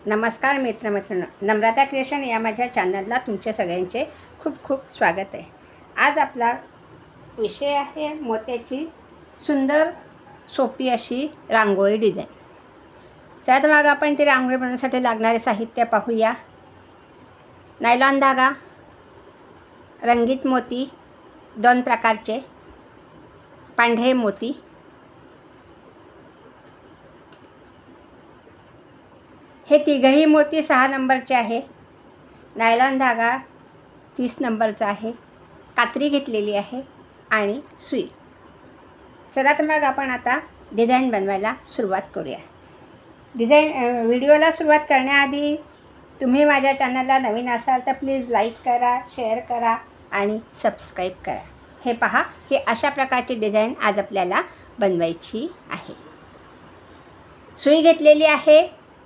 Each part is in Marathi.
नमस्कार मित्रमैत्रिणींनो, नम्रता क्रिएशन या माझ्या चॅनलला तुमच्या सगळ्यांचे खूप खूप स्वागत आहे। आज आपला विषय आहे मोत्याची सुंदर सोपी अशी रांगोळी डिझाईन। चला तर मग आपण ती रांगोळी बनवण्यासाठी लागणारे साहित्य पाहूया। नायलॉन धागा, रंगीत मोती 2 प्रकारचे, पांढरे मोती, हे तिघही मोती 6 नंबरचे आहे। नायलॉन धागा 30 नंबरचा आहे। कात्री घेतलेली आहे आणि सुई। चला तर मग आपण आता डिझाईन बनवायला सुरुवात करूया। व्हिडिओला सुरुवात करण्याआधी तुम्ही माझ्या चॅनलला नवीन असाल तर प्लीज लाईक करा, शेअर करा आणि सबस्क्राईब करा। हे पहा, ही अशा प्रकारची डिझाईन आज आपल्याला बनवायची आहे। सुई घेतलेली आहे।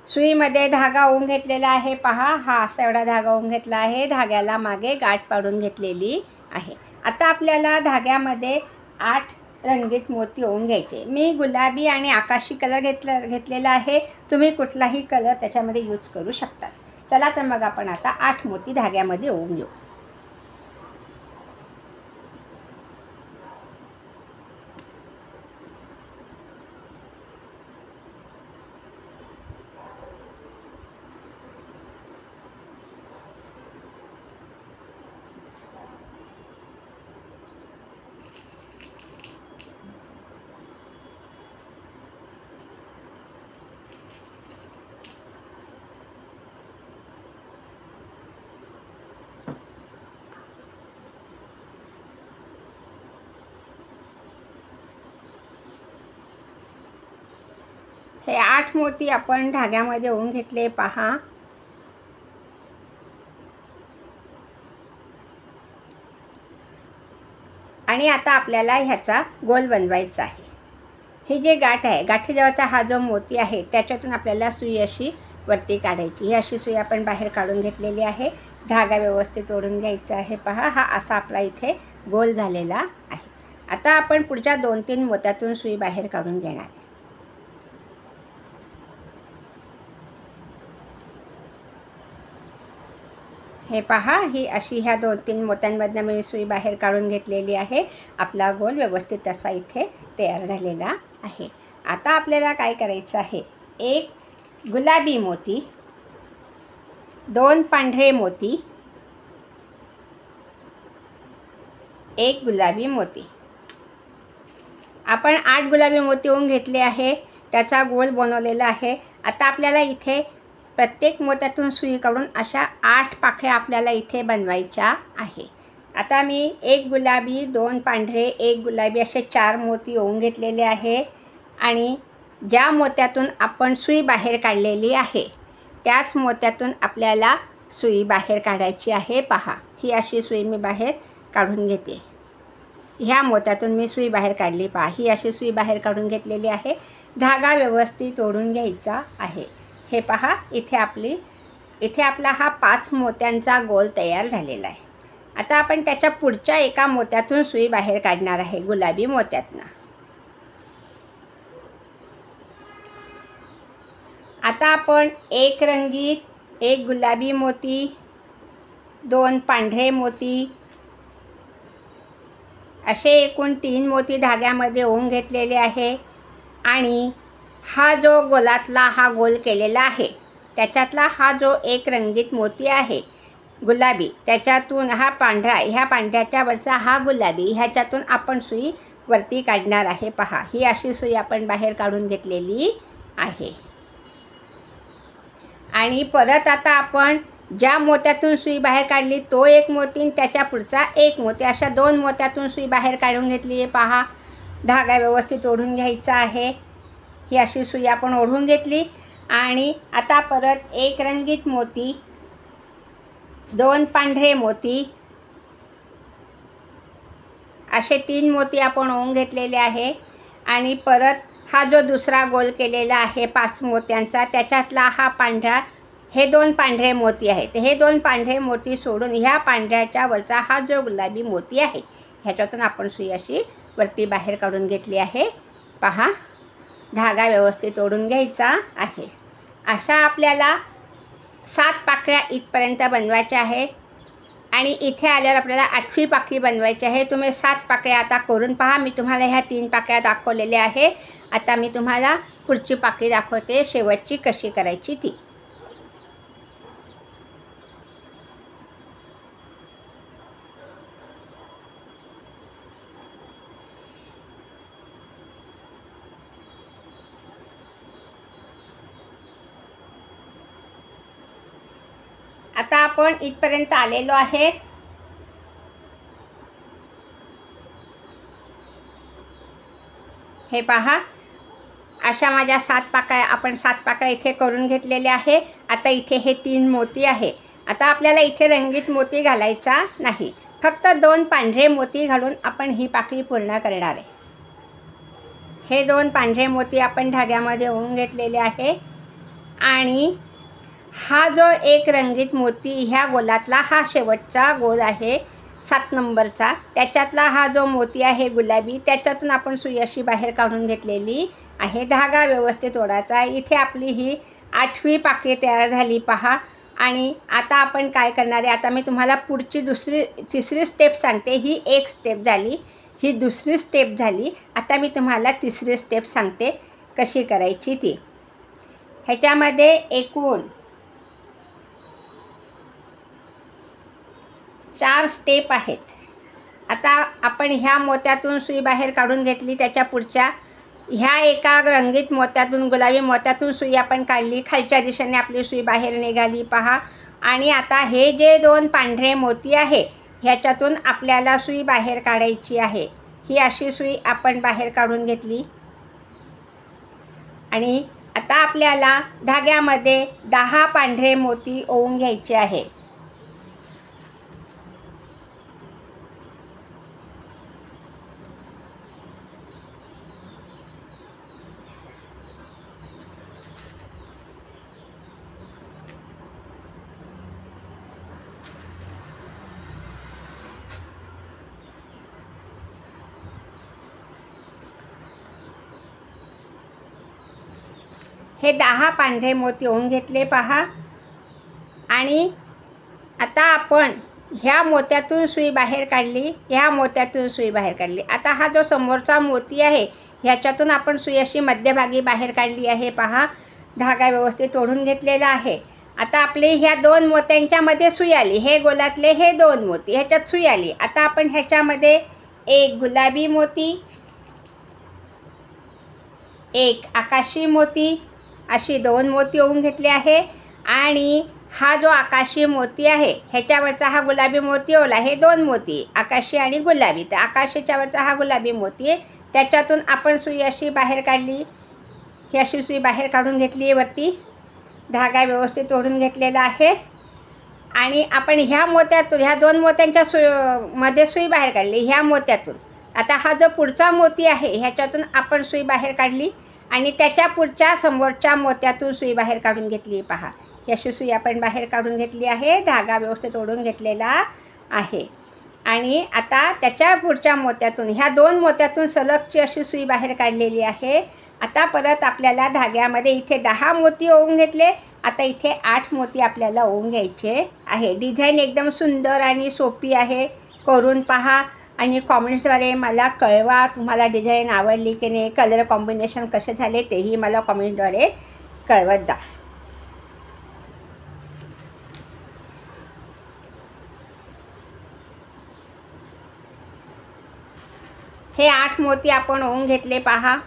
सुईमध्ये धागा ओवून घेतलेला आहे। पहा, हा असा एवढा धागा ओवून घेतला आहे। धाग्याला मागे गाठ पाडून घेतलेली आहे। आता आपल्याला धाग्यामध्ये 8 रंगीत मोती ओवून घ्यायचे। मी गुलाबी आणि आकाशी कलर घेतलेला आहे। तुम्ही कुठलाही कलर त्याच्यामध्ये यूज करू शकता। चला तर मग आपण आता 8 मोती धाग्यामध्ये ओवून घेऊ। हे 8 मोती आपण धाग्यामध्ये ओवून घेतले। पहा, आणि आता आपल्याला ह्याचा गोल बनवायचा आहे। ही जी गाठ आहे, गाठीजवळचा हा जो मोती आहे त्याच्यातून आपल्याला सुई अशी वरती काढायची। ही अशी सुई आपण बाहेर काढून घेतलेली आहे। धागा व्यवस्थित ओढून घ्यायचा आहे। पहा, हा असा आपला इथे गोल झालेला आहे। आता आपण पुढच्या 2-3 मोत्यातून सुई बाहेर काढून घेणार आहे। हे पहा, ही अशी ह्या 2-3 मोत्यांमधनं मी सुई बाहेर काढून घेतलेली आहे। आपला गोल व्यवस्थित असा इथे तयार झालेला आहे। आता आपल्याला काय करायचं आहे, 1 गुलाबी मोती, 2 पांढरे मोती, 1 गुलाबी मोती। आपण 8 गुलाबी मोती ओवून घेतले आहे, त्याचा गोल बनवलेला आहे। आता आपल्याला इथे प्रत्येक मोत्यातून सुई काढून अशा 8 पाकळ्या आपल्याला इथे बनवायच्या आहे। आता मी 1 गुलाबी, 2 पांढरे, 1 गुलाबी असे 4 मोती ओवून घेतलेले आहे। आणि ज्या मोत्यातून आपण सुई बाहेर काढलेली आहे त्याच मोत्यातून आपल्याला सुई बाहेर काढायची आहे। पहा, ही अशी सुई मी बाहेर काढून घेते। ह्या मोत्यातून मी सुई बाहेर काढली। पहा, ही अशी सुई बाहेर काढून घेतलेली आहे। धागा व्यवस्थित ओढून घ्यायचा आहे। हे पहा, इथे आपला हा 5 मोत्यांचा गोल तयार झालेला आहे। आता आपण त्याच्या पुढच्या एका मोत्यातून सुई बाहेर काढणार आहे, गुलाबी मोत्यातनं। आता आपण 1 रंगीत, 1 गुलाबी मोती, 2 पांढरे मोती असे एकूण 3 मोती धाग्यामध्ये ओवून घेतलेले आहे। आणि हा जो गोलातला हा गोल केलेला आहे त्याच्यातला हा जो 1 रंगीत मोती आहे गुलाबी, त्याच्यातून हा पांढरा, ह्या पांढऱ्याच्या वरचा हा गुलाबी, ह्याच्यातून आपण सुई वरती काढणार आहे। पहा, ही अशी सुई आपण बाहेर काढून घेतलेली आहे। आणि परत आता आपण ज्या मोत्यातून सुई बाहेर काढली तो 1 मोती आणि त्याच्या पुढचा 1 मोती, अशा 2 मोत्यातून सुई बाहेर काढून घेतली आहे। पहा, धागा व्यवस्थित ओढून घ्यायचा आहे। ही अशी सुई आपण ओढून घेतली। आणि आता परत 1 रंगीत मोती, 2 पांढरे मोती असे 3 मोती आपण ओवून घेतलेले आहे। आणि परत हा जो दुसरा गोल केलेला आहे 5 मोत्यांचा, त्याच्यातला हा पांढरा, हे 2 पांढरे मोती आहेत। हे 2 पांढरे मोती सोडून ह्या पांढऱ्याच्या वरचा हा जो गुलाबी मोती आहे ह्याच्यातून आपण सुई अशी वरती बाहेर काढून घेतली आहे। पहा, धागा व्यवस्थित ओढून घ्यायचा आहे। अशा आपल्याला 7 पाकळ्या इथपर्यंत बनवायच्या आहे आणि इथे आल्यावर आपल्याला 8वी पाकळी बनवायची आहे। तुम्ही 7 पाकळ्या आता करून पहा। मी तुम्हाला ह्या 3 पाकळ्या दाखवलेल्या आहे। आता मी तुम्हाला पुढची पाकळी दाखवते, शेवटची कशी करायची ती। आता आपण इथपर्यंत आलेलो आहे। हे पहा, अशा माझ्या 7 पाकळ्या आपण 7 पाकळ्या इथे करून घेतलेल्या आहे। आता इथे हे 3 मोती आहे। आता आपल्याला इथे रंगीत मोती घालायचा नाही, फक्त 2 पांढरे मोती घालून आपण ही पाकळी पूर्ण करणार आहे। हे 2 पांढरे मोती आपण धाग्यामध्ये ओवून घेतलेले आहे आणि हा जो एक रंगीत मोती ह्या गोलातला हा शेवटचा गोल आहे 7 नंबरचा, त्याच्यातला हा जो मोती आहे गुलाबी, त्याच्यातून आपण सुई अशी बाहेर काढून घेतलेली आहे। धागा व्यवस्थित ओढायचा। इथे आपली ही 8वी पाकळी तयार झाली पहा। आणि आता आपण काय करणार आहे, आता मी तुम्हाला पुढची तिसरी स्टेप सांगते। ही एक स्टेप झाली, ही दुसरी स्टेप झाली। आता मी तुम्हाला तिसरी स्टेप सांगते कशी करायची ती। ह्याच्यामध्ये एकूण 4 स्टेप आहेत। आता आपण ह्या मोत्यातून सुई बाहेर काढून घेतली, त्याच्या पुढच्या ह्या एका रंगीत मोत्यातून, गुलाबी मोत्यातून सुई आपण काढली, खालच्या दिशेने आपली सुई बाहेर निघाली पहा। आणि आता हे जे 2 पांढरे मोती आहे ह्याच्यातून आपल्याला सुई बाहेर काढायची आहे। ही अशी सुई आपण बाहेर काढून घेतली आणि आता आपल्याला धाग्यामध्ये 10 पांढरे मोती ओवून घ्यायचे आहे। हे 10 पांढरे मोती ओवून घेतले पहा। आणि आता आपण ह्या मोत्यातून सुई बाहेर काढली, ह्या मोत्यातून सुई बाहेर काढली। आता हा जो समोरचा मोती आहे ह्याच्यातून आपण सुई अशी मध्यभागी बाहेर काढली आहे पहा। धागा व्यवस्थित ओढून घेतलेला आहे। आता आपली ह्या 2 मोत्यांच्या मध्ये सुई आली, हे गोलातले हे 2 मोती ह्याच्यात सुई आली। आता आपण ह्याच्यामध्ये एक गुलाबी मोती, एक आकाशी मोती, अशी 2 मोती ओवून घेतले आहे। आणि हा जो आकाशी मोती आहे ह्याच्यावरचा हा गुलाबी मोती ओवला, हे 2 मोती आकाशी आणि गुलाबी, तर आकाशीच्यावरचा हा गुलाबी मोती आहे, त्याच्यातून आपण सुई अशी बाहेर काढली। ही अशी सुई बाहेर काढून घेतली आहे वरती, धागा व्यवस्थित ओढून घेतलेला आहे। आणि आपण ह्या मोत्यातून, ह्या 2 मोत्यांच्या मध्ये सुई बाहेर काढली ह्या मोत्यातून। आता हा जो पुढचा मोती आहे ह्याच्यातून आपण सुई बाहेर काढली आणि त्याच्या पुढच्या समोरच्या मोत्यातून सुई बाहेर काढून घेतली पहा। ही अशी सुई आपण बाहेर काढून घेतली आहे, धागा व्यवस्थित ओढून घेतलेला आहे। आणि आता त्याच्या पुढच्या मोत्यातून, ह्या 2 मोत्यातून सलगची अशी सुई बाहेर काढलेली आहे। आता परत आपल्याला धाग्यामध्ये इथे 10 मोती ओवून घेतले, आता इथे 8 मोती आपल्याला ओवून घ्यायचे आहे। डिझाईन एकदम सुंदर आणि सोपी आहे, करून पहा आणि कॉमेंट्सद्वारे मला कळवा तुम्हाला डिझाईन आवडली की नाही, कलर कॉम्बिनेशन कसे झाले तेही मला कॉमेंटद्वारे कळवत जा। हे 8 मोती आपण ओवून घेतले पहा।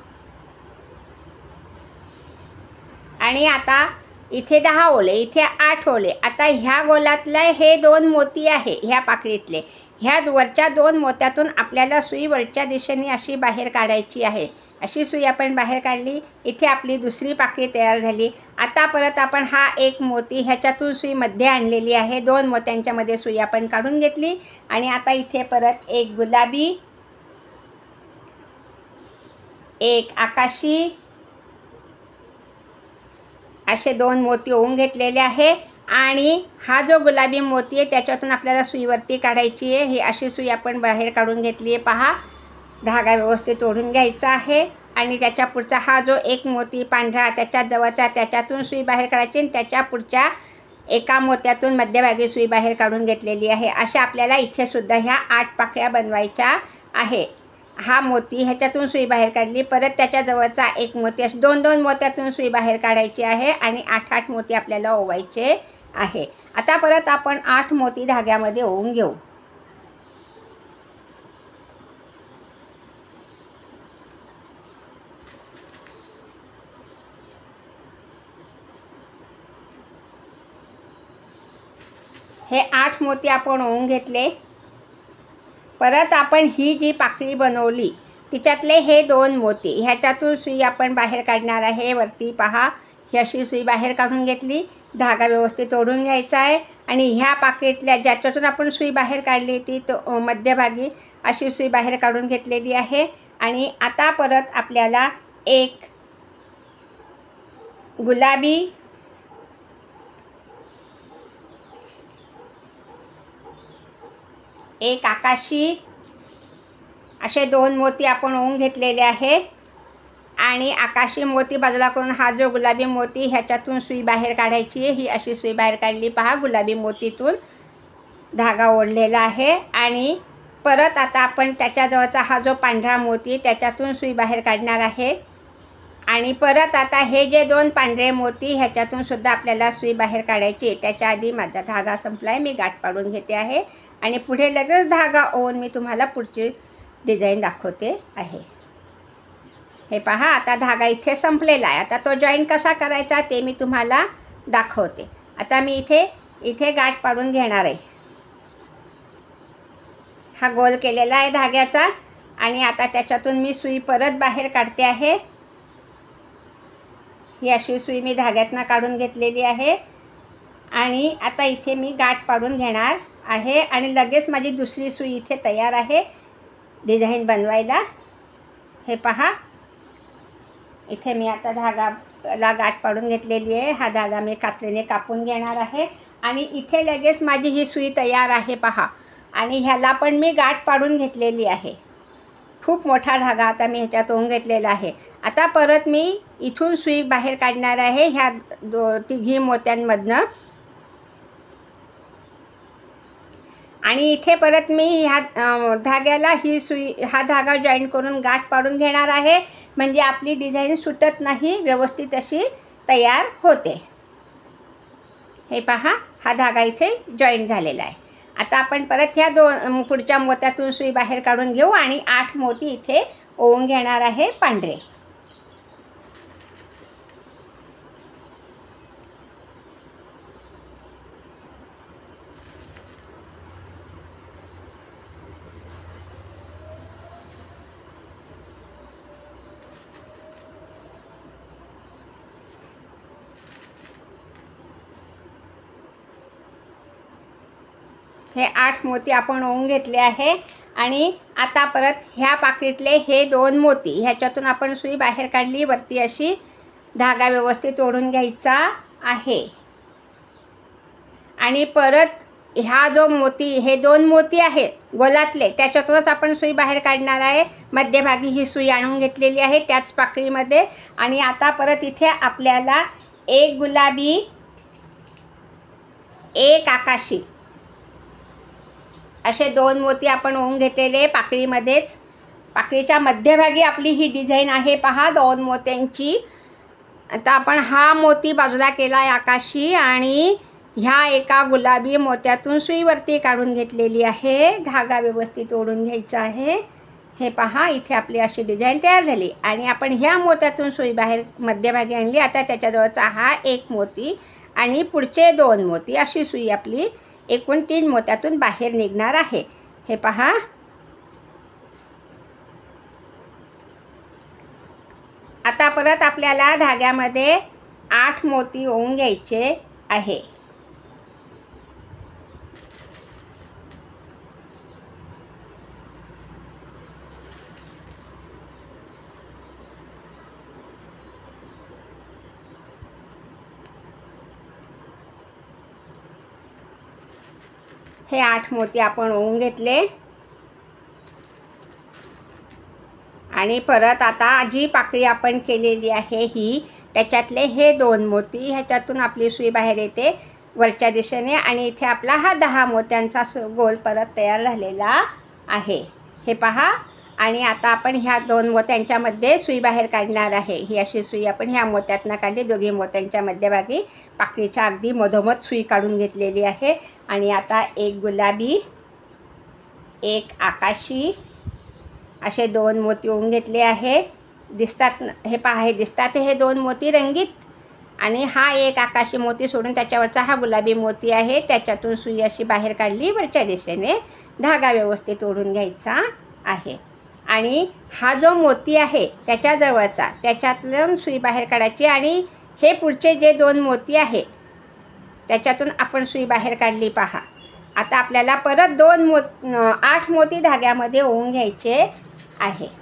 आणि आता इथे 10 ओले, इथे 8 ओले। आता ह्या गोलातले हे 2 मोती आहे ह्या पाकळीतले, ह्या वरच्या 2 मोत्यातून आपल्याला सुई वरच्या दिशेने अशी बाहेर काढायची आहे। अशी सुई आपण बाहेर काढली, इथे आपली दुसरी पाकळी तयार झाली। आता परत आपण हा एक मोती ह्याच्यातून सुई मध्ये आणलेली आहे, 2 मोत्यांच्या मध्ये सुई आपण काढून घेतली। आणि आता इथे परत एक गुलाबी, एक आकाशी, असे 2 मोती ओवून घेतलेले आहे। आणि हा जो गुलाबी मोती आहे त्याच्यातून आपल्याला सुई वरती काढायची आहे। ही अशी सुई आपण बाहेर काढून घेतली आहे पहा, धागा व्यवस्थित ओढून घ्यायचा आहे। आणि त्याच्या पुढचा हा जो एक मोती पांढरा त्याच्या जवळचा, त्याच्यातून सुई बाहेर काढायची आणि त्याच्या पुढच्या एका मोत्यातून मध्यभागी सुई बाहेर काढून घेतलेली आहे. अशा आपल्याला इथे सुद्धा ह्या 8 पाकळ्या बनवायच्या आहे. हा मोती ह्याच्यातून सुई बाहेर काढली, परत त्याच्याजवळचा एक मोती, अशी 2-2 मोत्यातून सुई बाहेर काढायची आहे आणि 8-8 मोती आपल्याला ओवायचे आहे. आता परत आपण 8 मोती धाग्यामध्ये ओवून घेऊ. हे 8 मोती आपण ओवून घेतले. परत आपण ही जी पाकळी बनवली तिच्यातले हे 2 मोती ह्याच्यातून सुई आपण बाहेर काढणार आहे. वरती पहा, ही अशी सुई बाहेर काढून घेतली, धागा व्यवस्थित ओढून घ्यायचा आहे आणि ह्या पाकळीतल्या ज्याच्यातून आपण सुई बाहेर काढली ती तो मध्यभागी अशी सुई बाहेर काढून घेतलेली आहे. आणि आता परत आपल्याला एक गुलाबी, एक आकाशी असे 2 मोती आपण ओवून घेतलेले आहे. आणि आकाशी मोती बाजूला करून हा जो गुलाबी मोती ह्याच्यातून सुई बाहेर काढायची आहे. ही अशी सुई बाहेर काढली, पहा, गुलाबी मोतीतून धागा ओढलेला आहे. आणि परत आता आपण त्याच्याजवळचा हा जो पांढरा मोती त्याच्यातून सुई बाहेर काढणार आहे. आणि परत आता हे जे 2 पांढरे मोती ह्याच्यातून सुद्धा आपल्याला सुई बाहेर काढायची आहे. त्याच्या आधी माझा धागा संपला आहे, मी गाठ पाडून घेते आहे आणि पुढे लगेच धागा ओवून मी तुम्हाला पुढची डिझाईन दाखवते आहे. हे पहा, आता धागा इथे संपलेला आहे. आता तो जॉईन कसा करायचा ते मी तुम्हाला दाखवते. आता मी इथे गाठ पाडून घेणार आहे. हा गोल केलेला आहे धाग्याचा आणि आता त्याच्यातून मी सुई परत बाहेर काढते आहे. ही अशी सुई मी धाग्यातनं काढून घेतलेली आहे आणि आता इथे मी गाठ पाडून घेणार आहे आणि लगेच माझी दुसरी सुई इथे तयार आहे डिझाईन बनवायला. हे पहा, इथे मी आता धागाला गाठ पाडून घेतलेली आहे. हा धागा मी कात्रीने कापून घेणार आहे आणि इथे लगेच माझी ही सुई तयार आहे, पहा. आणि ह्याला पण मी गाठ पाडून घेतलेली आहे. खूप मोठा धागा आता मी ह्याच्यात ओवून घेतलेला आहे. आता परत मी इथून सुई बाहेर काढणार आहे ह्या 3 मोत्यांमधनं. आणि इथे परत मी ह्या धाग्याला ही सुई, हा धागा जॉईन करून गाठ पाडून घेणार आहे, म्हणजे आपली डिझाईन सुटत नाही, व्यवस्थित अशी तयार होते. हे पहा, हा धागा इथे जॉईन झालेला आहे. आता आपण परत ह्या 2 पुढच्या मोत्यातून सुई बाहेर काढून घेऊ आणि 8 मोती इथे ओवून घेणार आहे पांढरे. हे 8 मोती आपण ओवून घेतले आहे आणि आता परत ह्या पाकळीतले हे 2 मोती ह्याच्यातून आपण सुई बाहेर काढली, वरती अशी धागा व्यवस्थित ओढून घ्यायचा आहे. आणि परत ह्या जो मोती, हे 2 मोती आहेत गोलातले, त्याच्यातूनच आपण सुई बाहेर काढणार आहे. मध्यभागी ही सुई आणून घेतलेली आहे त्याच पाकळीमध्ये. आणि आता परत इथे आपल्याला एक गुलाबी, एक आकाशी असे 2 मोती आपण ओवून घेतलेले पाकळीमध्येच. पाकळीच्या मध्यभागी आपली ही डिझाईन आहे, पहा, 2 मोत्यांची. आता आपण हा मोती बाजूला केला आहे आकाशी आणि ह्या एका गुलाबी मोत्यातून सुई वरती काढून घेतलेली आहे. धागा व्यवस्थित ओढून घ्यायचा आहे. हे पहा, इथे आपली अशी डिझाईन तयार झाली. आणि आपण ह्या मोत्यातून सुई बाहेर मध्यभागी आणली. आता त्याच्याजवळचा हा एक मोती आणि पुढचे 2 मोती अशी सुई आपली एकूण 3 मोत्यातून बाहेर निघणार आहे. हे पहा, आता परत आपल्याला धाग्यामध्ये 8 मोती ओवून घ्यायचे आहे. हे 8 मोती आपण ओवून घेतले आणि परत आता जी पाकळी आपण केलेली आहे ही, त्याच्यातले हे 2 मोती ह्याच्यातून आपली सुई बाहेर येते. वरच्या दिशेने आणि इथे आपला हा 10 मोत्यांचा गोल परत तयार झालेला आहे. हे पहा. आणि आता आपण ह्या 2 मोत्यांच्यामध्ये सुई बाहेर काढणार आहे. ही अशी सुई आपण ह्या मोत्यातनं काढली. दोघी मोत्यांच्या मध्यभागी पाकळीच्या अगदी मधोमध सुई काढून घेतलेली आहे. आणि आता एक गुलाबी, एक आकाशी असे 2 मोती ओवून घेतले आहे. दिसतात हे पहा, हे दिसतात हे 2 मोती रंगीत. आणि हा एक आकाशी मोती सोडून त्याच्यावरचा हा गुलाबी मोती आहे. त्याच्यातून सुई अशी बाहेर काढली. वरच्या दिशेने धागा व्यवस्थित ओढून घ्यायचा आहे. आणि हा जो मोती आहे त्याच्याजवळचा, त्याच्यातून सुई बाहेर काढायची. आणि हे पुढचे जे 2 मोती आहे त्याच्यातून आपण सुई बाहेर काढली पहा. आता आपल्याला परत 8 मोती धाग्यामध्ये ओवून घ्यायचे आहे.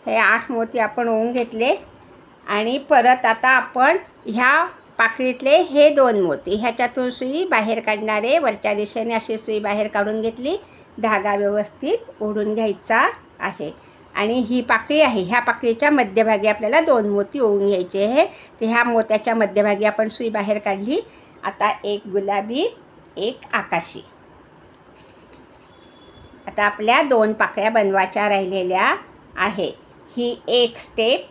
हे 8 मोती आपण ओवून घेतले. आणि परत आता आपण ह्या पाकळीतले हे 2 मोती ह्याच्यातून सुई बाहेर काढणारे. वरच्या दिशेने अशी सुई बाहेर काढून घेतली. धागा व्यवस्थित ओढून घ्यायचा आहे. आणि ही पाकळी आहे, ह्या पाकळीच्या मध्यभागी आपल्याला 2 मोती ओवून घ्यायचे आहे. तर ह्या मोत्याच्या मध्यभागी आपण सुई बाहेर काढली. आता एक गुलाबी, एक आकाशी. आता आपल्या 2 पाकळ्या बनवायच्या राहिलेल्या आहे. ही एक स्टेप,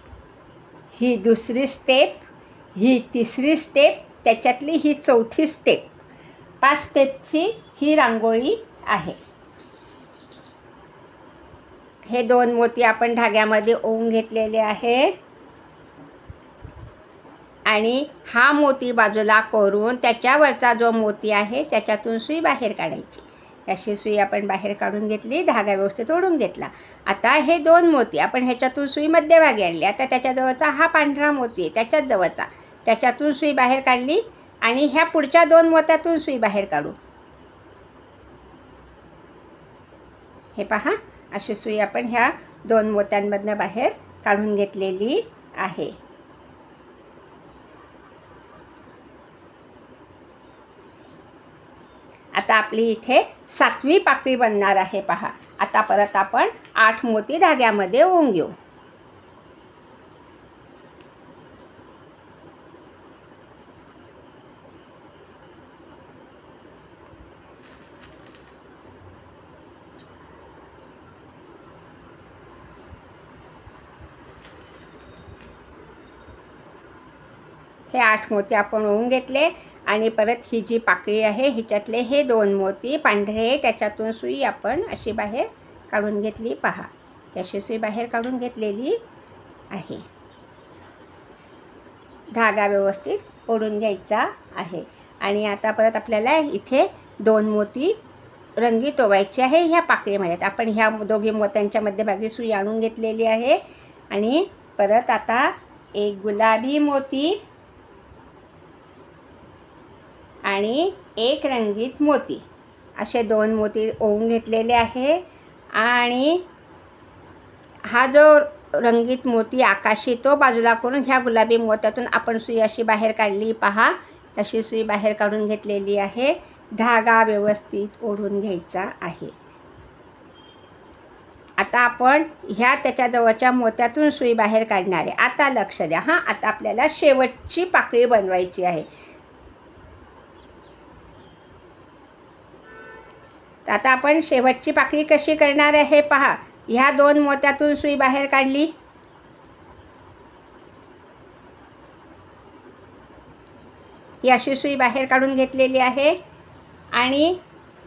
ही दुसरी स्टेप, ही तिसरी स्टेप, त्याच्यातली ही चौथी स्टेप. 5 स्टेपची ही रांगोळी आहे. हे 2 मोती आपण धाग्यामध्ये ओवून घेतलेले आहे. आणि हा मोती बाजूला करून त्याच्यावरचा जो मोती आहे त्याच्यातून सुई बाहेर काढायची. अशी सुई आपण बाहेर काढून घेतली. धागा व्यवस्थित ओढून घेतला. आता हे 2 मोती आपण ह्याच्यातून सुई मध्यभागी आणली. आता त्याच्याजवळचा हा पांढरा मोती आहे त्याच्याच जवळचा, त्याच्यातून सुई बाहेर काढली. आणि ह्या पुढच्या 2 मोत्यातून सुई बाहेर काढू. हे पहा, अशी सुई आपण ह्या 2 मोत्यांमधनं बाहेर काढून घेतलेली आहे. आता आपली इथे 7वी पाकळी बनणार आहे पहा. आता परत आपण 8 मोती धाग्यामध्ये ओवून घेऊ. हे 8 मोती आपण ओवून घेतले. आणि परत ही जी पाकळी आहे हिच्यातले हे 2 मोती पांढरे, त्याच्यातून सुई आपण अशी बाहेर काढून घेतली पहा. अशी सुई बाहेर काढून घेतलेली आहे. धागा व्यवस्थित ओढून घ्यायचा आहे. आणि आता परत आपल्याला इथे 2 मोती रंगीत ओवायचे आहे ह्या पाकळीमध्ये. आपण ह्या दोघी मोत्यांच्या मध्यभागी सुई आणून घेतलेली आहे. आणि परत आता एक गुलाबी मोती आणि एक रंगीत मोती असे 2 मोती ओवून घेतलेले आहे. आणि हा जो रंगीत मोती आकाशी तो बाजूला करून ह्या गुलाबी मोत्यातून आपण सुई अशी बाहेर काढली पहा. अशी सुई बाहेर काढून घेतलेली आहे. धागा व्यवस्थित ओढून घ्यायचा आहे. आता आपण ह्या त्याच्याजवळच्या मोत्यातून सुई बाहेर काढणार आहे. आता लक्ष द्या हां. आता आपल्याला शेवटची पाकळी बनवायची आहे. तर आता आपण शेवटची पाकळी कशी करणार आहे पहा. ह्या 2 मोत्यातून सुई बाहेर काढली. ही अशी सुई बाहेर काढून घेतलेली आहे. आणि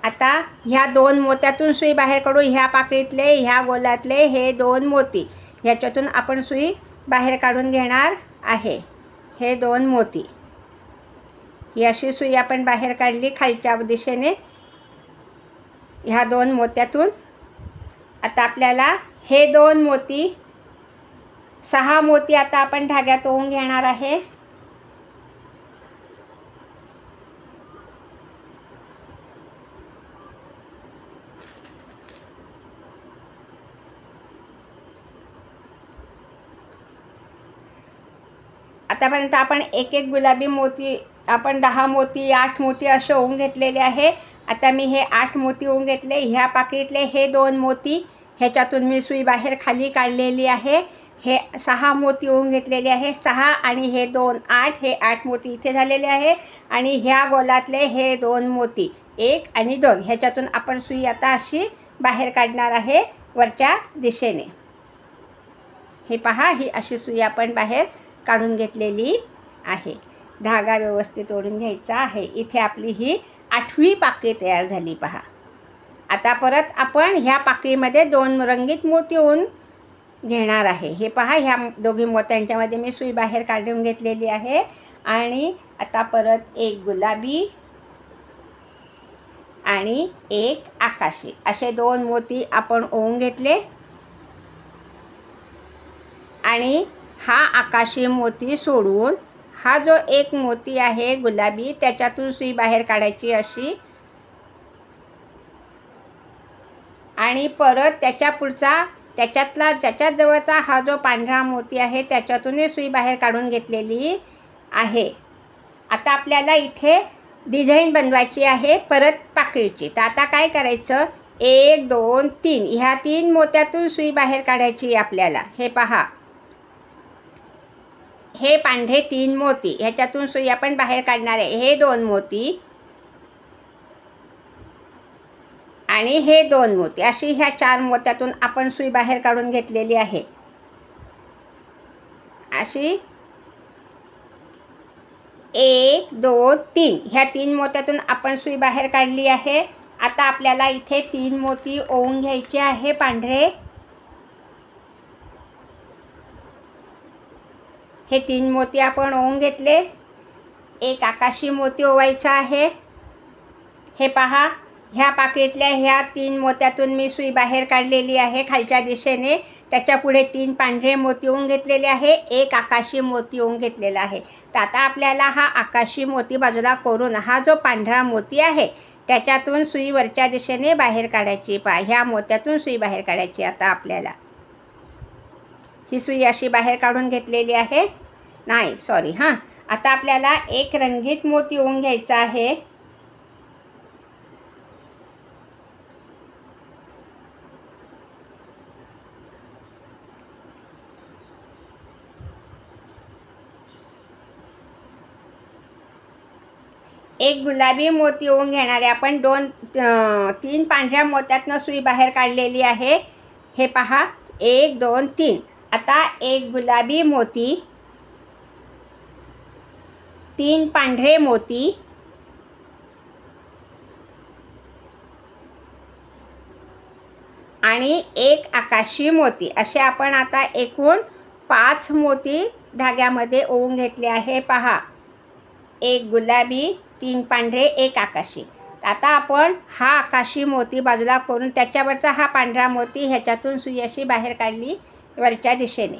आता ह्या 2 मोत्यातून सुई बाहेर काढू. ह्या पाकळीतले ह्या गोलातले हे 2 मोती ह्याच्यातून आपण सुई बाहेर काढून घेणार आहे. हे 2 मोती, ही अशी सुई आपण बाहेर काढली खालच्या दिशेने ह्या 2 मोत्यातून. आता आपल्याला हे 2 मोती 6 मोती आता आपण धाग्यात ओवून घेणार आहे. आतापर्यंत आपण एक एक गुलाबी मोती आपण 10 मोती 8 मोती असे ओवून घेतलेले आहे. आता मी हे 8 मोती ओवून घेतले. ह्या पाकळीतले हे 2 मोती ह्याच्यातून मी सुई बाहेर खाली काढलेली आहे. हे 6 मोती ओवून घेतलेले आहे. 6 आणि हे 2 8, हे 8 मोती इथे झालेले आहे. आणि ह्या गोलातले हे 2 मोती 1 आणि 2 ह्याच्यातून आपण सुई आता अशी बाहेर काढणार आहे वरच्या दिशेने. हे पहा, ही अशी सुई आपण बाहेर काढून घेतलेली आहे. धागा व्यवस्थित ओढून घ्यायचा आहे. इथे आपली ही 8वी पाकळी तयार झाली पहा. आता परत आपण ह्या पाकळीमध्ये 2 रंगीत मोती ओवून घेणार आहे. हे पहा, ह्या दोघी मोत्यांच्यामध्ये मी सुई बाहेर काढून घेतलेली आहे. आणि आता परत एक गुलाबी आणि एक आकाशी असे 2 मोती आपण ओवून घेतले. आणि हा आकाशी मोती सोडून हा जो एक मोती आहे गुलाबी त्याच्यातून सुई बाहेर काढायची अशी. आणि परत त्याच्या पुढचा त्याच्यातला त्याच्यात जवळचा हा जो पांढरा मोती आहे त्याच्यातूनही सुई बाहेर काढून घेतलेली आहे. आता आपल्याला इथे डिझाईन बनवायची आहे परत पाकळीची. तर आता काय करायचं, 1 2 3 ह्या 3 मोत्यातून सुई बाहेर काढायची आपल्याला. हे पहा, हे पांढरे 3 मोती ह्याच्यातून सुई आपण बाहेर काढणार आहे. हे 2 मोती आणि हे 2 मोती अशी ह्या 4 मोत्यातून आपण सुई बाहेर काढून घेतलेली आहे. अशी 1 2 3 ह्या 3 मोत्यातून आपण सुई बाहेर काढली आहे. आता आपल्याला इथे 3 मोती ओवून घ्यायचे आहे पांढरे. हे 3 मोती आपण ओवून घेतले. एक आकाशी मोती ओवायचा आहे. हे पहा, ह्या पाकळीतल्या ह्या 3 मोत्यातून मी सुई बाहेर काढलेली आहे खालच्या दिशेने. त्याच्या पुढे 3 पांढरे मोती ओवून घेतलेले आहे. एक आकाशी मोती ओवून घेतलेला आहे. तर आता आपल्याला हा आकाशी मोती बाजूला करून हा जो पांढरा मोती आहे त्याच्यातून सुई वरच्या दिशेने बाहेर काढायची. पहा, ह्या मोत्यातून सुई बाहेर काढायची. आता आपल्याला ही सुई अशी बाहेर काढून घेतलेली आहे. नाही सॉरी हां, आता आपल्याला एक रंगीत मोती ओवून घ्यायचा आहे. एक गुलाबी मोती ओवून घेणारे आपण 3 पांढऱ्या मोत्यातनं सुई बाहेर काढलेली आहे. हे पहा, 1 2 3. आता एक गुलाबी मोती, 3 पांढरे मोती आणि एक आकाशी मोती असे आपण आता एकूण 5 मोती धाग्यामध्ये ओवून घेतले आहे. पहा, एक गुलाबी, 3 पांढरे, एक आकाशी. आता आपण हा आकाशी मोती बाजूला करून त्याच्यावरचा हा पांढरा मोती ह्याच्यातून सुई अशी बाहेर काढली वरच्या दिशेने.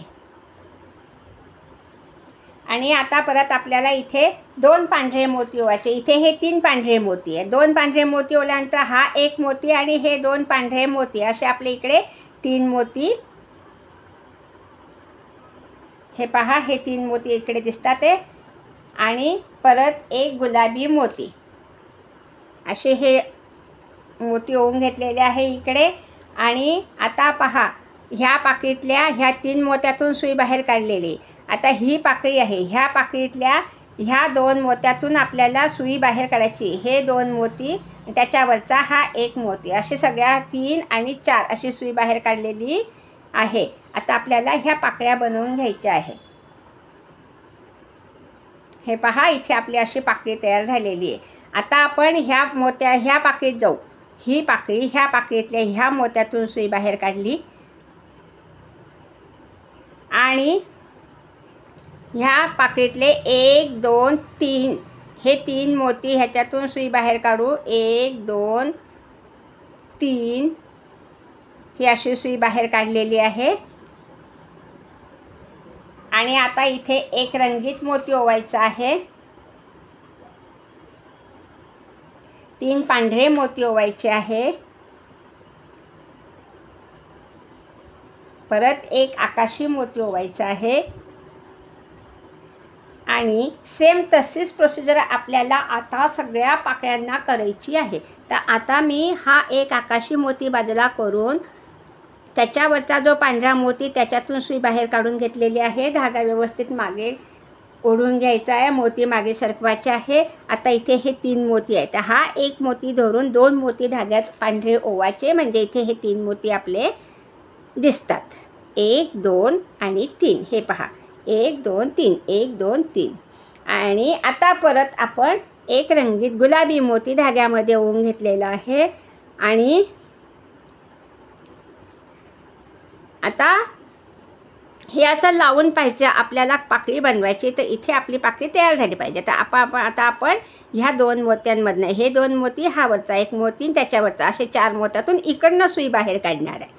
आणि आता परत आपल्याला इथे 2 पांढरे मोती ओवायचे. इथे हे 3 पांढरे मोती आहे. 2 पांढरे मोती ओवल्यानंतर हा एक मोती आणि हे 2 पांढरे मोती असे आपले इकडे 3 मोती. हे पहा, हे 3 मोती इकडे दिसतात आहे. आणि परत एक गुलाबी मोती असे हे मोती ओवून घेतलेले आहे इकडे. आणि आता पहा, ह्या पाकळीतल्या ह्या 3 मोत्यातून सुई बाहेर काढलेली. आता ही पाकळी आहे. ह्या पाकळीतल्या ह्या 2 मोत्यातून आपल्याला सुई बाहेर काढायची. हे 2 मोती त्याच्यावरचा हा एक मोती असे सगळ्या 3 आणि 4 अशी सुई बाहेर काढलेली आहे. आता आपल्याला ह्या पाकळ्या बनवून घ्यायच्या आहेत. हे पहा, इथे आपली अशी पाकळी तयार झालेली आहे. आता आपण ह्या पाकळीत जाऊ. ही पाकळी ह्या पाकळीतल्या ह्या मोत्यातून सुई बाहेर काढली. आणि ह्या पाकळीतले 1 2 3 हे 3 मोती ह्याच्यातून सुई बाहेर काढू. 1 2 3 ही अशी सुई बाहेर काढलेली आहे. आणि आता इथे एक रंगीत मोती ओवायचा आहे. 3 पांढरे मोती ओवायचे आहे. परत एक आकाशी मोती ओवायचा आहे. आणि सेम तशीच प्रोसिजर आपल्याला आता सगळ्या पाकळ्यांना करायची आहे. तर आता मी हा एक आकाशी मोती बाजूला करून त्याच्यावरचा जो पांढरा मोती त्याच्यातून सुई बाहेर काढून घेतलेली आहे. धागा व्यवस्थित मागे ओढून घ्यायचा आहे, मोती मागे सरकवायचे आहे. आता इथे हे 3 मोती आहेत. तर हा एक मोती धरून 2 मोती धाग्यात पांढरे ओवायचे, म्हणजे इथे हे 3 मोती आपले दिसतात. 1 2 आणि 3. हे पहा, 1 2 3, 1 2 3. आणि आता परत आपण एक रंगीत गुलाबी मोती धाग्यामध्ये ओवून घेतलेला आहे. आणि आता हे असं लावून पाहिजे आपल्याला पाकळी बनवायची. तर इथे आपली पाकळी तयार झाली पाहिजे. तर आता आपण ह्या 2 मोत्यांमधनं हे 2 मोती, हा वरचा एक मोती, त्याच्यावरचा, असे 4 मोत्यातून इकडनं सुई बाहेर काढणार आहे.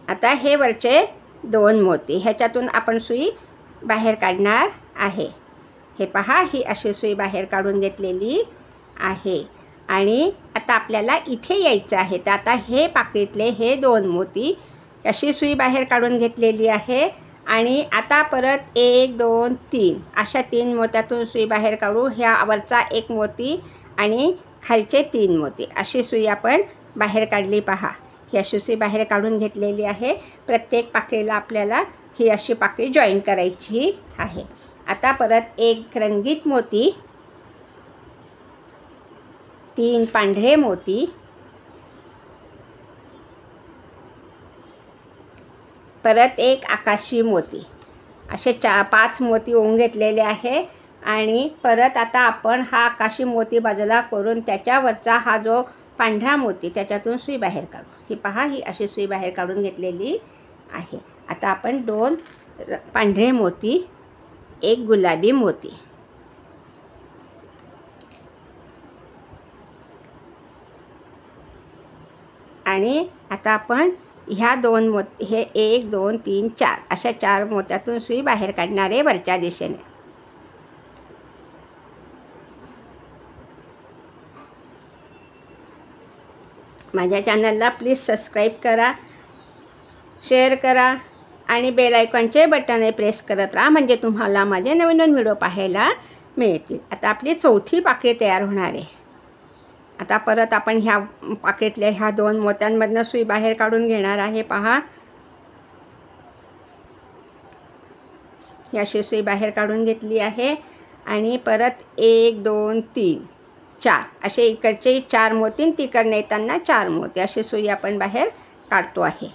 आता हे वरचे 2 मोती ह्याच्यातून आपण सुई बाहेर काढणार आहे. हे पहा, ही अशी सुई बाहेर काढून घेतलेली आहे. आणि आता आपल्याला इथे यायचं आहे. तर आता हे पाकळीतले हे 2 मोती अशी सुई बाहेर काढून घेतलेली आहे. आणि आता परत 1 2 3 अशा 3 मोत्यातून सुई बाहेर काढू. ह्या वरचा एक मोती आणि खालचे 3 मोती अशी सुई आपण बाहेर काढली. पहा, ही अशी सुई बाहेर काढून घेतलेली आहे. प्रत्येक पाकळीला आपल्याला ही अशी पाकळी जॉईन करायची आहे. आता परत एक रंगीत मोती, 3 पांढरे मोती, परत एक आकाशी मोती, असे 5 मोती ओवून घेतलेले आहे. आणि परत आता आपण हा आकाशी मोती बाजूला करून त्याच्यावरचा हा जो पांढरा मोती त्याच्यातून सुई बाहेर काढू. ही पहा, ही अशी सुई बाहेर काढून घेतलेली आहे. आता आपण 2 पांढरे मोती, एक गुलाबी मोती, आणि आता आपण ह्या 2 मोती, हे 1 2 3 4 अशा 4 मोत्यातून सुई बाहेर काढणार आहे वरच्या दिशेने. माझ्या चॅनलला प्लीज सबस्क्राईब करा, शेअर करा आणि बेल आयकॉनचे बटन प्रेस करत राहा, म्हणजे तुम्हाला माझे नवीन नवीन व्हिडिओ पाहायला मिळतील. आता आपली चौथी पाकळी तयार होणार आहे. आता परत आपण ह्या पाकळीतल्या ह्या 2 मोत्यांमधनं सुई बाहेर काढून घेणार आहे. पहा, ही अशी सुई बाहेर काढून घेतली आहे. आणि परत 1 2 3 4 असे इकडचे 4 मोती, तिकडनं येताना 4 मोती अशी सुई आपण बाहेर काढतो आहे.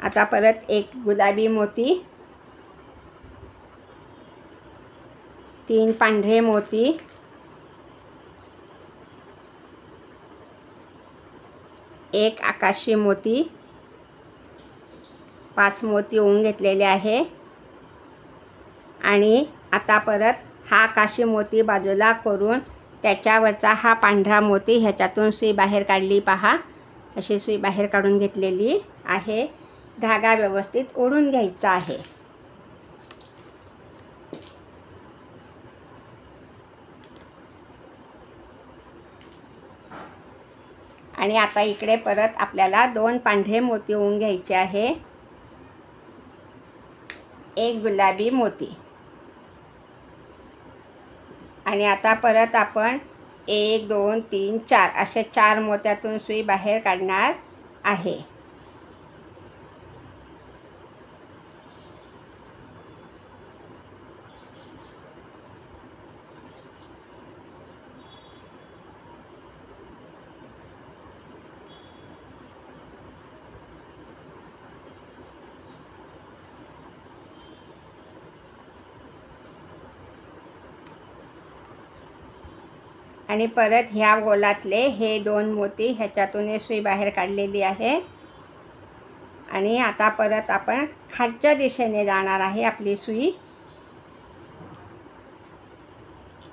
आता परत एक गुलाबी मोती, 3 पांढरे मोती, एक आकाशी मोती, 5 मोती ओवून घेतलेले आहे. आणि आता परत हा आकाशी मोती बाजूला करून त्याच्यावरचा हा पांढरा मोती ह्याच्यातून सुई बाहेर काढली. पहा, अशी सुई बाहेर काढून घेतलेली आहे. धागा व्यवस्थित ओढून घ्यायचा आहे. आणि आता इकडे परत आपल्याला 2 पांढरे मोती ओवून घ्यायचे आहे, एक गुलाबी मोती. आणि आता परत आपण 1 2 3 4 अशा 4 मोत्यातून सुई बाहेर काढणार आहे. आणि परत ह्या गोलातले हे 2 मोती ह्याच्यातून सुई बाहेर काढलेली आहे. आणि आता परत आपण खालच्या दिशेने जाणार आहे आपली सुई.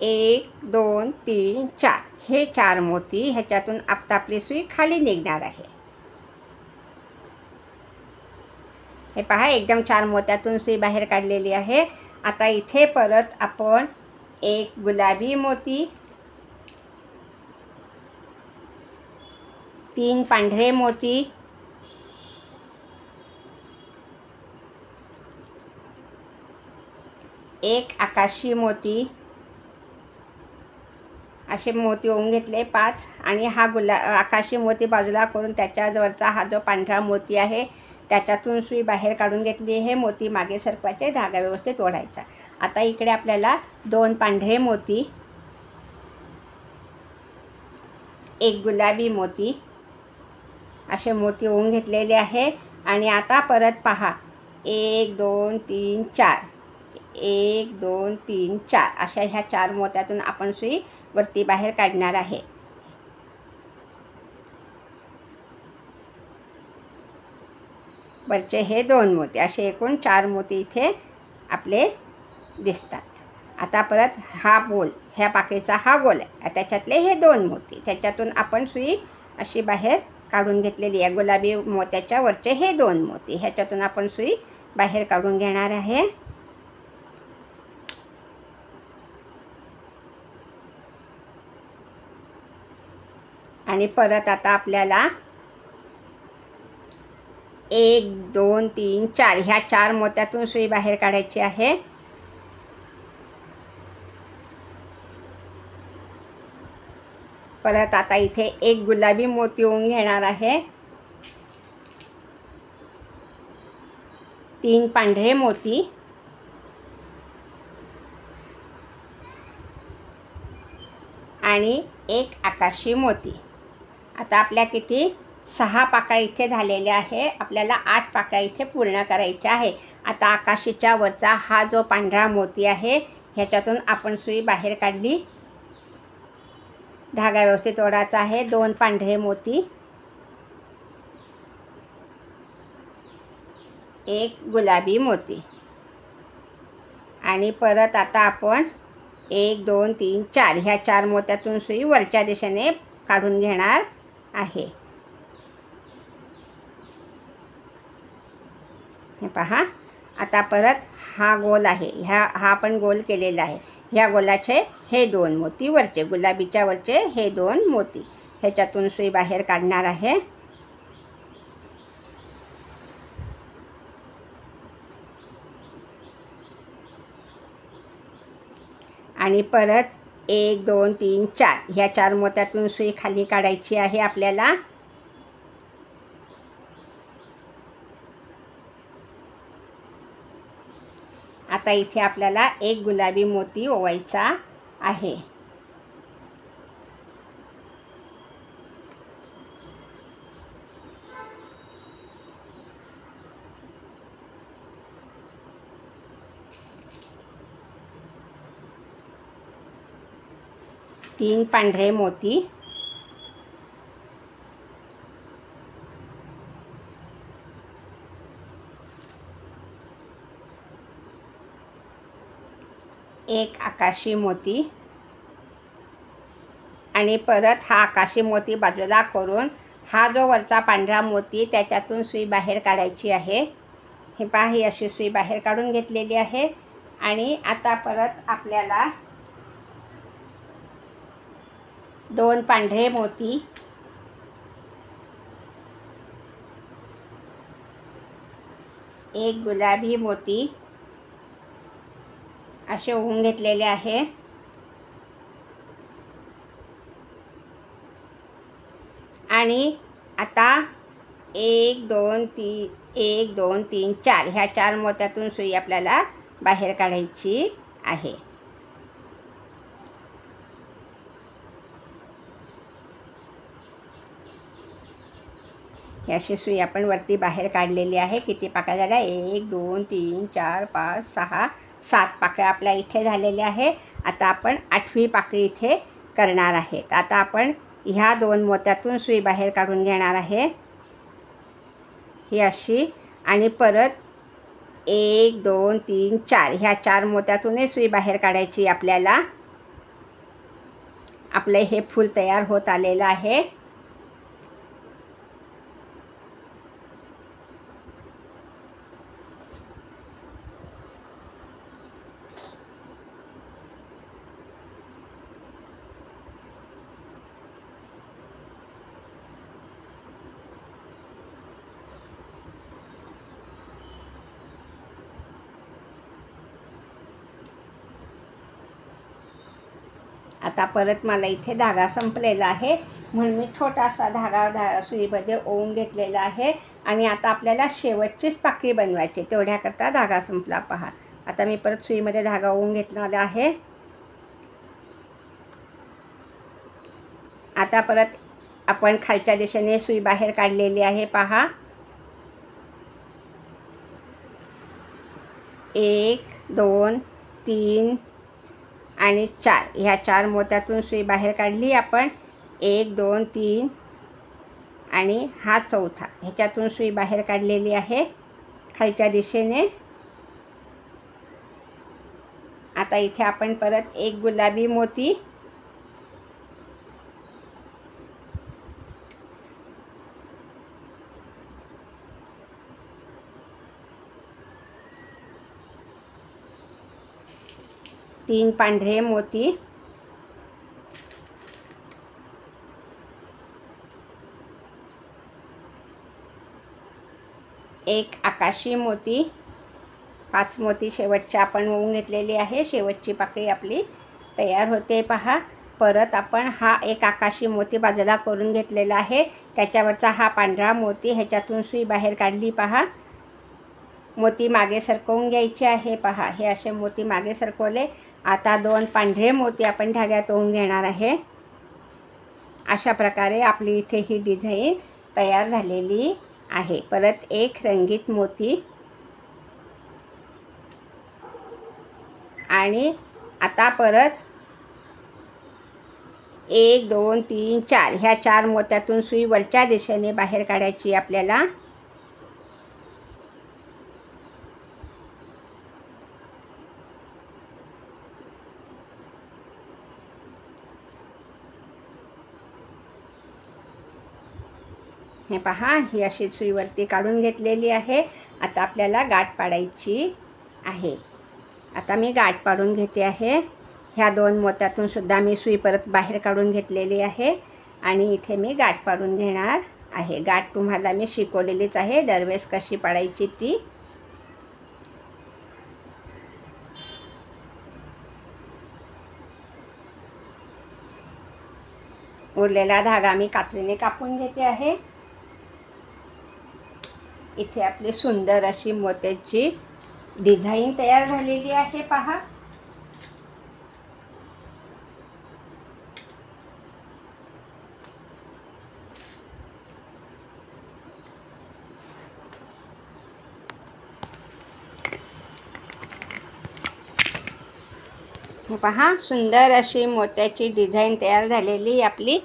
1 2 3 4 हे 4 मोती ह्याच्यातून आता आपली सुई खाली निघणार आहे. हे पहा, एकदम 4 मोत्यातून सुई बाहेर काढलेली आहे. आता इथे परत आपण एक गुलाबी मोती, 3 पांढरे मोती, एक आकाशी मोती, असे मोती होऊन घेतले 5. आणि हा आकाशी मोती बाजूला करून त्याच्यावरचा हा जो पांढरा मोती आहे त्याच्यातून सुई बाहेर काढून घेतली. हे मोती मागे सरकवायचे, धागा व्यवस्थित ओढायचा. आता इकडे आपल्याला 2 पांढरे मोती, एक गुलाबी मोती, असे मोती होऊन घेतलेले आहे. आणि आता परत पहा, 1 2 3 4, 1 2 3 4 अशा ह्या 4 मोत्यातून आपण सुई वरती बाहेर काढणार आहे. वरचे हे 2 मोती, असे एकूण 4 मोती इथे आपले दिसतात. आता परत हा गोल, ह्या पाकळीचा हा गोल आहे, त्याच्यातले हे 2 मोती, त्याच्यातून आपण सुई अशी बाहेर काढून घेतलेली आहे. गुलाबी मोत्याच्या वरचे हे 2 मोती, ह्याच्यातून आपण सुई बाहेर काढून घेणार आहे. आणि परत आता आपल्याला 1 2 3 4 ह्या 4 मोत्यातून सुई बाहेर काढायची आहे. परत आता इथे एक गुलाबी मोती होऊन घेणार आहे, 3 पांढरे मोती, आणि एक आकाशी मोती. आता आपल्या किती 6 पाकळ्या इथे झालेल्या आहे. आपल्याला 8 पाकळ्या इथे पूर्ण करायच्या आहे. आता आकाशीच्या वरचा हा जो पांढरा मोती आहे ह्याच्यातून आपण सुई बाहेर काढली, धागा व्यवस्थित ओढायचा आहे. 2 पांढरे मोती, एक गुलाबी मोती. आणि परत आता आपण 1 2 3 4 ह्या 4 मोत्यातून सुई वरच्या दिशेने काढून घेणार आहे. हे पहा, आता परत हा गोल आहे, हा आपण गोल केलेला आहे. ह्या गोलाचे हे 2 मोती वरचे, गुलाबीच्या वरचे हे 2 मोती, ह्याच्यातून सुई बाहेर काढणार आहे. आणि परत 1 2 3 4 ह्या 4 मोत्यातून सुई खाली काढायची आहे आपल्याला. आता इथे आपल्याला एक गुलाबी मोती ओवायचा आहे. तीन पांढरे मोती, एक आकाशी मोती. आणि परत हा आकाशी मोती बाजूला करून हा जो वरचा पांढरा मोती त्याच्यातून सुई बाहेर काढायची आहे. हे पहा, ही अशी सुई बाहेर काढून घेतलेली आहे. आणि आता परत आपल्याला 2 पांढरे मोती, एक गुलाबी मोती असे होऊन घेतलेले आहे. आणि आता 1 2 3 4 ह्या 4 मोत्यातून सुई आपल्याला बाहेर काढायची आहे. ही अशी सुई आपण वरती बाहेर काढलेली आहे. किती पाकळ्या झाल्या? 1 2 3 4 5 6 7 पाकळ्या आपल्या इथे झालेल्या आहे. आता आपण 8वी पाकळी इथे करणार आहेत. आता आपण ह्या 2 मोत्यातून सुई बाहेर काढून घेणार आहे, ही अशी. आणि परत 1 2 3 4 ह्या 4 मोत्यातूनही सुई बाहेर काढायची आपल्याला. आपले हे फूल तयार होत आलेलं आहे. आता परत मला इथे धागा संपलेला आहे म्हणून मी छोटासा धागा सुईमध्ये ओवून घेतलेला आहे आणि आता आपल्याला शेवटचीच पाकळी बनवायची, तेवढ्याकरता धागा संपला पहा. आता मी परत सुईमध्ये धागा ओवून घेतलेला आहे. आता परत आपण खालच्या दिशेने सुई बाहेर काढलेली आहे पहा. 1 2 3 आणि 4 ह्या 4 मोत्यातून सुई बाहेर काढली आपण. 1 2 3 आणि हा चौथा, ह्याच्यातून सुई बाहेर काढलेली आहे खालच्या दिशेने. आता इथे आपण परत एक गुलाबी मोती, तीन पांढरे मोती, एक आकाशी मोती, 5 मोती शेवटचे आपण ओवून घेतलेली आहे. शेवटची पाकळी आपली तयार होते पहा. परत आपण हा एक आकाशी मोती बाजूला करून घेतलेला आहे. त्याच्यावरचा हा पांढरा मोती, ह्याच्यातून सुई बाहेर काढली पहा. मोती मागे सरकवून घ्यायचे आहे पहा. हे असे मोती मागे सरकवले. आता 2 पांढरे मोती आपण धाग्यात ओवून घेणार आहे. अशा प्रकारे आपली इथे ही डिझाईन तयार झालेली आहे. परत एक रंगीत मोती आणि आता परत 1 2 3 4 ह्या 4 मोत्यातून सुई वरच्या दिशेने बाहेर काढायची आपल्याला. हे पहा, ही अशी सुईवरती काढून घेतलेली आहे. आता आपल्याला गाठ पाडायची आहे. आता मी गाठ पाडून घेते आहे. ह्या 2 मोत्यातून सुद्धा मी सुई परत बाहेर काढून घेतलेली आहे आणि इथे मी गाठ पाडून घेणार आहे. गाठ तुम्हाला मी शिकवलेलीच आहे दरवेळेस कशी पाडायची ती. उरलेला धागा मी कात्रीने कापून घेते आहे. इथे आपली सुंदर अशी मोत्याची डिझाईन तयार झालेली आहे पहा. पहा, सुंदर अशी मोत्याची डिझाईन तयार झालेली आपली.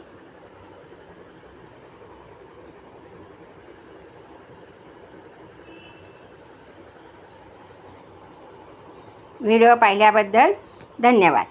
व्हिडिओ पाहिल्याबद्दल धन्यवाद.